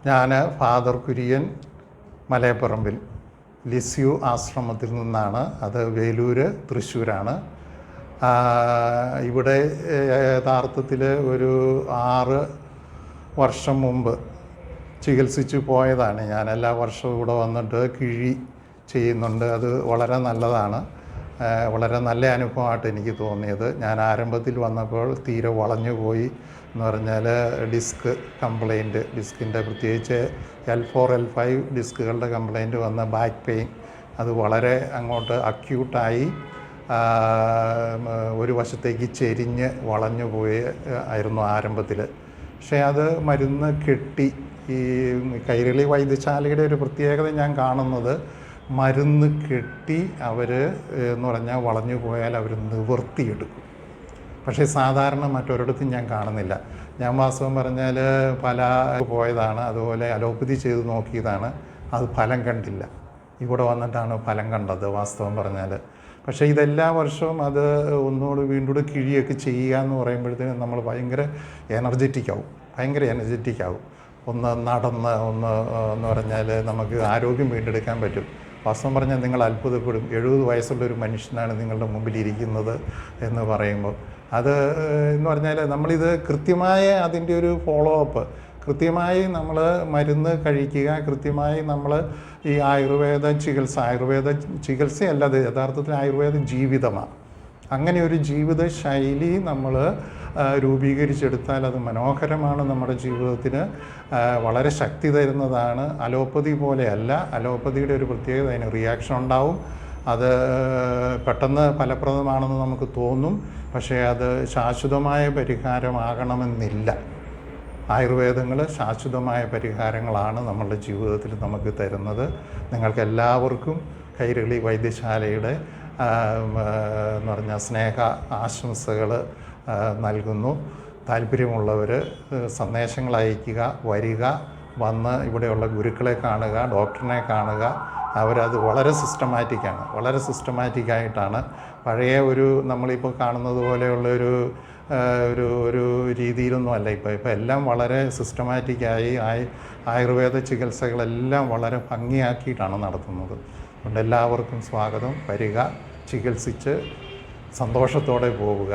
ഞാൻ father Kurian Malayaparambil Lisieux ആശ്രമത്തിൽ നിന്നാണ്. അത് വേലൂർ, തൃശ്ശൂരാണ്. ഇവിടെ യഥാർത്ഥത്തിൽ ഒരു 6 വർഷം മുമ്പ് ചികിത്സിച്ച് പോയതാണ്. ഞാൻ എല്ലാ വർഷവും ഇവിടെ വന്നിട്ട് കിഴി ചെയ്യുന്നുണ്ട്. അത് വളരെ നല്ലതാണ്. വളരെ നല്ല അനുഭവമായിട്ട് എനിക്ക് തോന്നിയത്. ഞാൻ ആരംഭത്തിൽ വന്നപ്പോൾ തീരെ വളഞ്ഞു പോയി എന്ന് പറഞ്ഞാൽ ഡിസ്ക് കംപ്ലൈൻറ്റ്, ഡിസ്കിൻ്റെ പ്രത്യേകിച്ച് L4 L5 ഡിസ്കുകളുടെ കംപ്ലൈൻറ്റ് വന്ന ബാക്ക് പെയിൻ അത് വളരെ അങ്ങോട്ട് അക്യൂട്ടായി ഒരു വശത്തേക്ക് ചെരിഞ്ഞ് വളഞ്ഞു പോയി ആയിരുന്നു ആരംഭത്തിൽ. പക്ഷേ അത് മരുന്ന് കെട്ടി ഈ കൈരളി വൈദ്യശാലയുടെ ഒരു പ്രത്യേകത ഞാൻ കാണുന്നത് മരുന്ന് കെട്ടി അവർ എന്ന് പറഞ്ഞാൽ വളഞ്ഞു പോയാൽ അവർ നിവർത്തിയെടുക്കും. പക്ഷേ സാധാരണ മറ്റൊരിടത്തും ഞാൻ കാണുന്നില്ല. ഞാൻ വാസ്തവം പറഞ്ഞാൽ പല പോയതാണ്, അതുപോലെ അലോപ്പതി ചെയ്ത് നോക്കിയതാണ്, അത് ഫലം കണ്ടില്ല. ഇവിടെ വന്നിട്ടാണ് ഫലം കണ്ടത് വാസ്തവം പറഞ്ഞാൽ. പക്ഷേ ഇതെല്ലാ വർഷവും അത് ഒന്നുകൂടി വീണ്ടും കിഴിയൊക്കെ ചെയ്യുക എന്ന് പറയുമ്പോഴത്തേനും നമ്മൾ ഭയങ്കര എനർജറ്റിക് ആവും. ഒന്ന് നടന്ന് എന്ന് പറഞ്ഞാൽ നമുക്ക് ആരോഗ്യം വീണ്ടെടുക്കാൻ പറ്റും. വാസ്തവം പറഞ്ഞാൽ നിങ്ങൾ അത്ഭുതപ്പെടും. 70 വയസ്സുള്ളൊരു മനുഷ്യനാണ് നിങ്ങളുടെ മുമ്പിൽ ഇരിക്കുന്നത് എന്ന് പറയുമ്പോൾ അത് എന്ന് പറഞ്ഞാൽ നമ്മളിത് കൃത്യമായ അതിൻ്റെ ഒരു ഫോളോ അപ്പ്, കൃത്യമായി നമ്മൾ മരുന്ന് കഴിക്കുക, കൃത്യമായി നമ്മൾ ഈ ആയുർവേദ ചികിത്സയല്ല, അത് യഥാർത്ഥത്തിൽ ആയുർവേദ ജീവിതമാണ്. അങ്ങനെ ഒരു ജീവിത ശൈലി നമ്മൾ രൂപീകരിച്ചെടുത്താൽ അത് മനോഹരമാണ്. നമ്മുടെ ജീവിതത്തിന് വളരെ ശക്തി തരുന്നതാണ്. അലോപ്പതി പോലെയല്ല. അലോപ്പതിയുടെ ഒരു പ്രത്യേകത, അതിന് റിയാക്ഷൻ ഉണ്ടാവും. അത് പെട്ടെന്ന് ഫലപ്രദമാണെന്ന് നമുക്ക് തോന്നും, പക്ഷേ അത് ശാശ്വതമായ പരിഹാരമാകണമെന്നില്ല. ആയുർവേദങ്ങൾ ശാശ്വതമായ പരിഹാരങ്ങളാണ് നമ്മളുടെ ജീവിതത്തിൽ നമുക്ക് തരുന്നത്. നിങ്ങൾക്കെല്ലാവർക്കും കൈരളി വൈദ്യശാലയുടെ എന്ന് പറഞ്ഞാൽ സ്നേഹ ആശംസകൾ നൽകുന്നു. താല്പര്യമുള്ളവർ സന്ദേശങ്ങൾ അയയ്ക്കുക, വരിക, വന്ന് ഇവിടെയുള്ള ഗുരുക്കളെ കാണുക, ഡോക്ടറിനെ കാണുക. അവരത് വളരെ സിസ്റ്റമാറ്റിക്കായിട്ടാണ് പഴയ ഒരു നമ്മളിപ്പോൾ കാണുന്നത് പോലെയുള്ള ഒരു രീതിയിലൊന്നും അല്ല. ഇപ്പോൾ എല്ലാം വളരെ സിസ്റ്റമാറ്റിക്കായി ആയുർവേദ ചികിത്സകളെല്ലാം വളരെ ഭംഗിയാക്കിയിട്ടാണ് നടത്തുന്നത്. അതുകൊണ്ട് എല്ലാവർക്കും സ്വാഗതം. വരിക, ചികിത്സിച്ച് സന്തോഷത്തോടെ പോവുക.